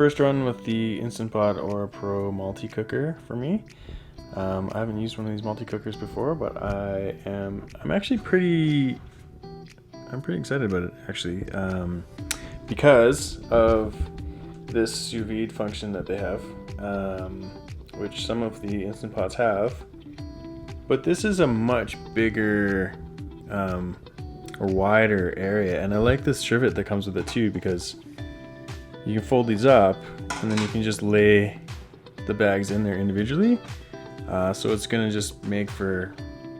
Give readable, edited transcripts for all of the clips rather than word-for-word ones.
first run with the Instant Pot or Pro multi-cooker for me. I haven't used one of these multi-cookers before, but I'm actually pretty excited about it actually, because of this sous vide function that they have, which some of the Instant Pots have. But this is a much bigger or wider area, and I like this trivet that comes with it too, because you can fold these up and then you can just lay the bags in there individually. So it's gonna just make for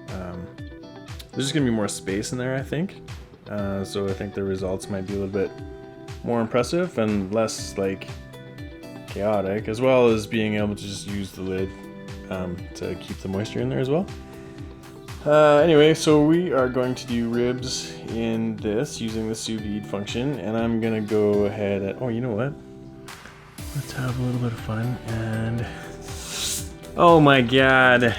there's just gonna be more space in there, I think. So I think the results might be a little bit more impressive and less like chaotic, as well as being able to just use the lid to keep the moisture in there as well. Anyway, so we are going to do ribs in this using the sous vide function, and I'm gonna go ahead and, oh, you know what? Let's have a little bit of fun, and oh my god,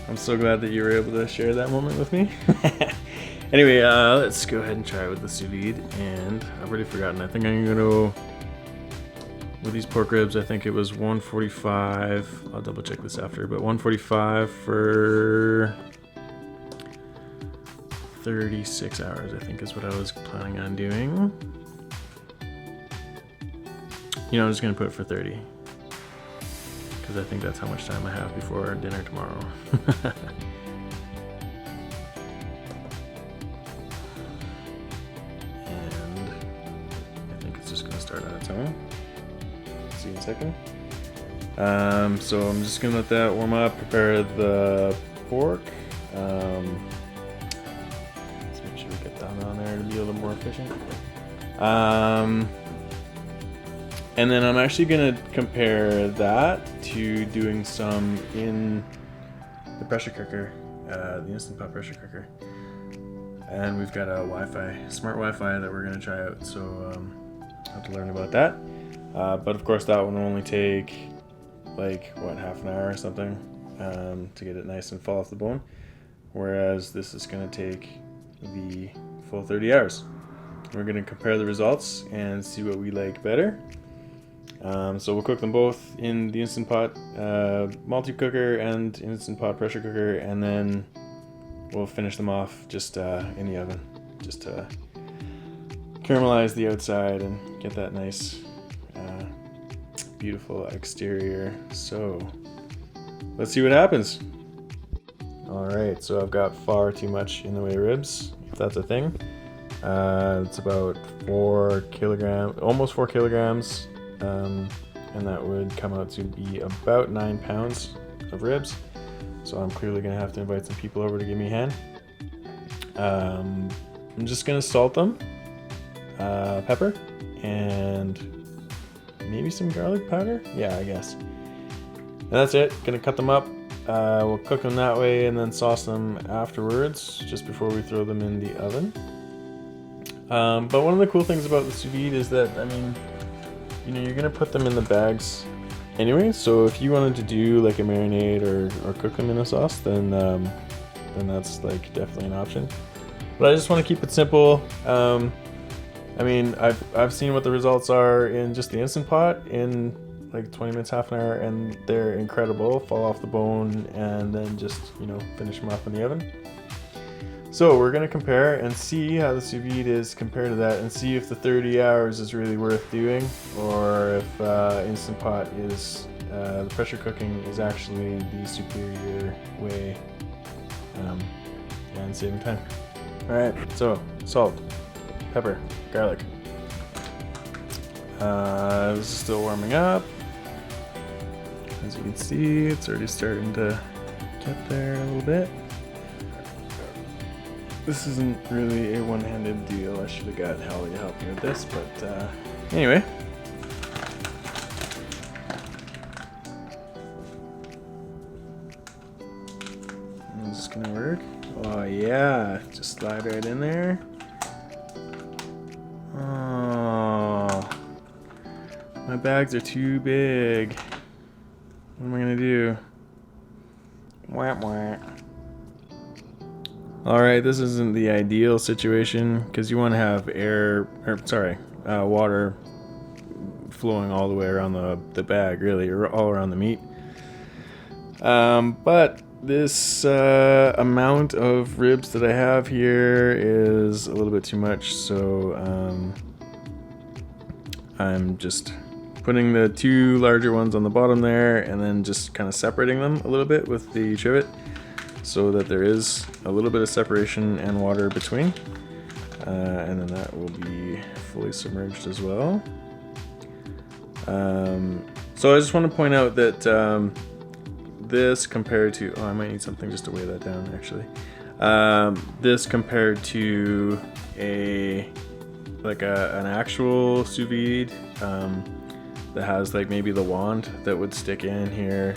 I'm so glad that you were able to share that moment with me. Anyway, let's go ahead and try it with the sous vide, and I've already forgotten. I think I'm gonna go with these pork ribs. I think it was 145. I'll double check this after, but 145 for 36 hours, I think is what I was planning on doing. You know, I'm just gonna put it for 30, because I think that's how much time I have before dinner tomorrow. And I think it's just gonna start on its own. See in a second. So I'm just gonna let that warm up, prepare the pork. Let's make sure we get that on there to be a little more efficient. And then I'm actually gonna compare that to doing some in the pressure cooker, the Instant Pot pressure cooker. And we've got a smart Wi-Fi that we're gonna try out, so I have to learn about that. But of course that one will only take like, what, half an hour or something to get it nice and fall off the bone. Whereas this is gonna take the full 30 hours. We're gonna compare the results and see what we like better. So we'll cook them both in the Instant Pot multi-cooker and Instant Pot pressure cooker, and then we'll finish them off just in the oven, just to caramelize the outside and get that nice beautiful exterior. So let's see what happens. Alright, so I've got far too much in the way of ribs, if that's a thing. It's about 4 kilograms, almost 4 kilograms, and that would come out to be about 9 pounds of ribs. So I'm clearly gonna have to invite some people over to give me a hand. I'm just gonna salt them, pepper, and maybe some garlic powder? Yeah, I guess. And that's it. Gonna cut them up. We'll cook them that way and then sauce them afterwards, just before we throw them in the oven. But one of the cool things about the sous vide is that, I mean, you know, you're gonna put them in the bags anyway. So if you wanted to do like a marinade or cook them in a sauce, then that's like definitely an option. But I just want to keep it simple. I mean, I've seen what the results are in just the Instant Pot in like 20 minutes, half an hour, and they're incredible. Fall off the bone, and then just, you know, finish them off in the oven. So we're gonna compare and see how the sous vide is compared to that, and see if the 30 hours is really worth doing, or if Instant Pot is the pressure cooking is actually the superior way and saving time. All right, so salt, pepper, garlic. This is still warming up. As you can see, it's already starting to get there a little bit. This isn't really a one-handed deal. I should have got Holly to help me with this, but anyway. Is this gonna work? Oh yeah, just slide right in there. Oh, my bags are too big. What am I gonna do? Wah wah. Alright, this isn't the ideal situation because you want to have water flowing all the way around the bag, really, or all around the meat. But this amount of ribs that I have here is a little bit too much, so I'm just putting the 2 larger ones on the bottom there and then just kind of separating them a little bit with the trivet so that there is a little bit of separation and water between. And then that will be fully submerged as well. So I just want to point out that this compared to, I might need something just to weigh that down actually. This compared to an actual sous vide that has like maybe the wand that would stick in here,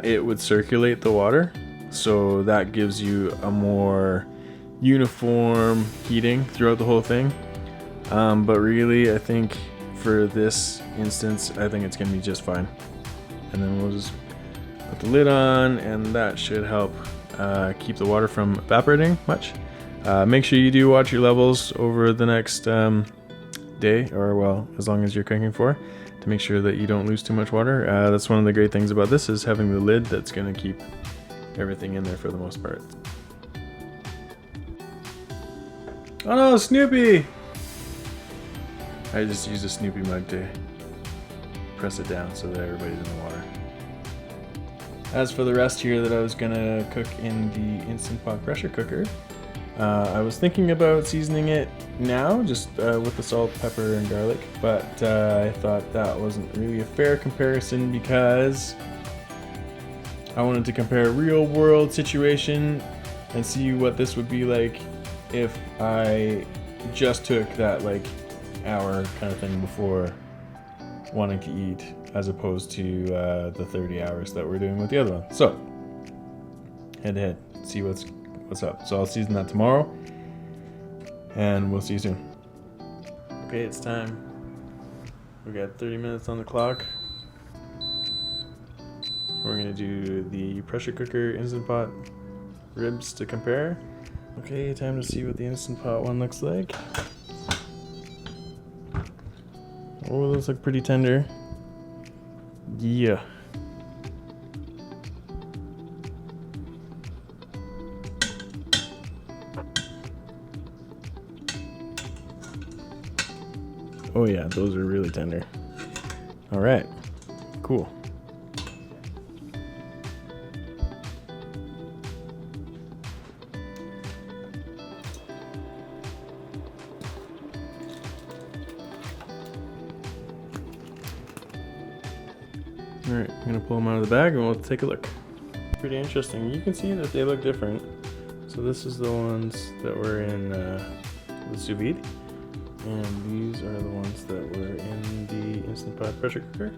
it would circulate the water, so that gives you a more uniform heating throughout the whole thing. But really, I think for this instance, I think it's gonna be just fine. And then we'll just put the lid on, and that should help keep the water from evaporating much. Make sure you do watch your levels over the next day, or well, as long as you're cooking for, to make sure that you don't lose too much water. That's one of the great things about this, is having the lid that's gonna keep everything in there for the most part. Oh no, Snoopy! I just used a Snoopy mug to press it down so that everybody's in the water. As for the rest here that I was gonna cook in the Instant Pot pressure cooker, I was thinking about seasoning it now, just with the salt, pepper, and garlic, but I thought that wasn't really a fair comparison because I wanted to compare a real world situation and see what this would be like if I just took that like hour kind of thing before wanting to eat, as opposed to the 30 hours that we're doing with the other one. So head to head, see what's up. So I'll season that tomorrow, and we'll see you soon. Okay, it's time. We got 30 minutes on the clock. We're gonna do the pressure cooker Instant Pot ribs to compare. Okay, time to see what the Instant Pot one looks like. Oh, those look pretty tender. Yeah. Oh yeah, those are really tender. All right, cool. Alright, I'm going to pull them out of the bag and we'll take a look. Pretty interesting. You can see that they look different. So this is the ones that were in the sous vide, and these are the ones that were in the Instant Pot pressure cooker.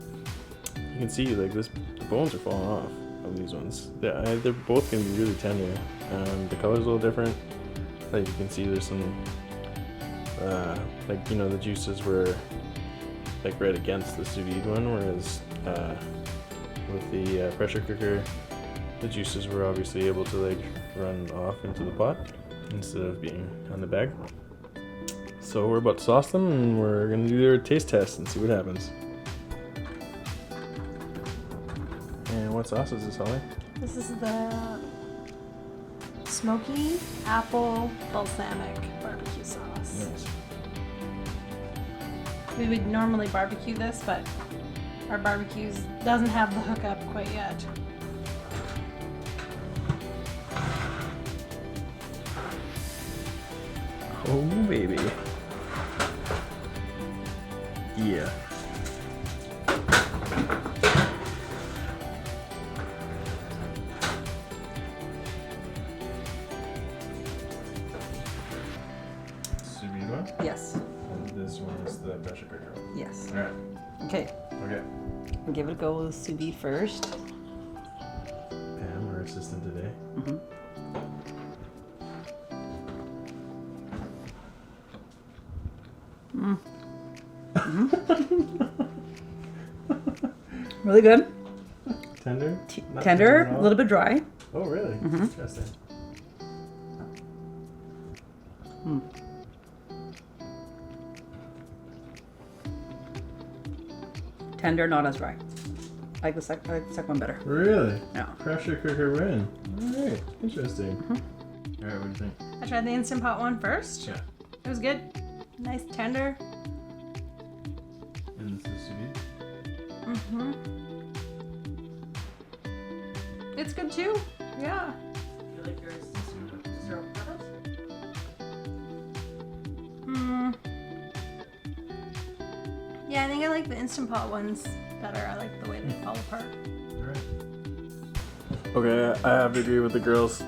You can see like this, the bones are falling off of these ones. They're both going to be really tender. The color's a little different. Like you can see there's some, like, you know, the juices were like right against the sous vide one, whereas with the pressure cooker, the juices were obviously able to like run off into the pot instead of being on the bag. So we're about to sauce them, and we're gonna do their taste test and see what happens. And what sauce is this, Holly? This is the smoky apple balsamic barbecue sauce. Nice. We would normally barbecue this, but our barbecues doesn't have the hookup quite yet. Oh baby. Yeah. Sous vide one? Yes. And this one is the pressure cooker one. Yes. Alright. Okay. Okay. Give it a go with sous vide first. Pam, our assistant today. Mm-hmm. Mm. Mm-hmm. Really good. Tender? Not Tender, at all? a little bit dry. Oh, really? Mhm. Interesting. Mm. tender, not as dry. I like the second one better. Really? Yeah. Pressure cooker win. All right, interesting. All right, what do you think? I tried the Instant Pot one first. Yeah. It was good. Nice tender. And this is sous vide. Mm-hmm. It's good too. Yeah. You like yours syrup petals? Yeah, I think I like the Instant Pot ones better. I like the way they fall apart. All right. Okay, I have to agree with the girls.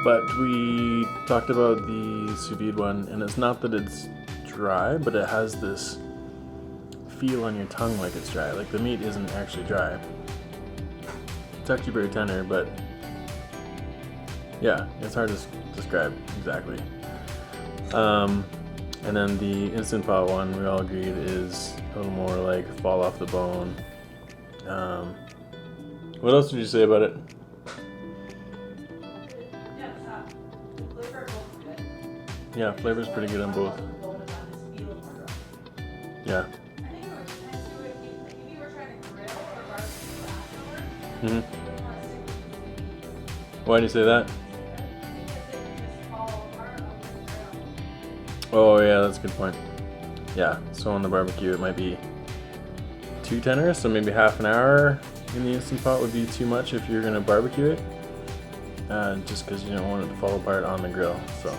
But we talked about the sous vide one, and it's not that it's dry, but it has this feel on your tongue like it's dry. Like the meat isn't actually dry. It's actually very tender, but yeah, it's hard to describe exactly. And then the Instant Pot one, we all agreed, is a little more like fall off the bone. What else did you say about it? Yeah, flavor's pretty good on both. Yeah. Mm-hmm. Why do you say that? Oh yeah, that's a good point. Yeah, so on the barbecue it might be too tender, so maybe half an hour in the Instant Pot would be too much if you're gonna barbecue it. Just because you don't want it to fall apart on the grill. So,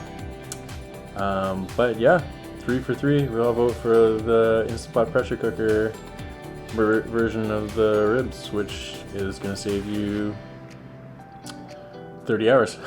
but yeah, 3 for 3. We all vote for the Instant Pot pressure cooker version of the ribs, which is gonna save you 30 hours.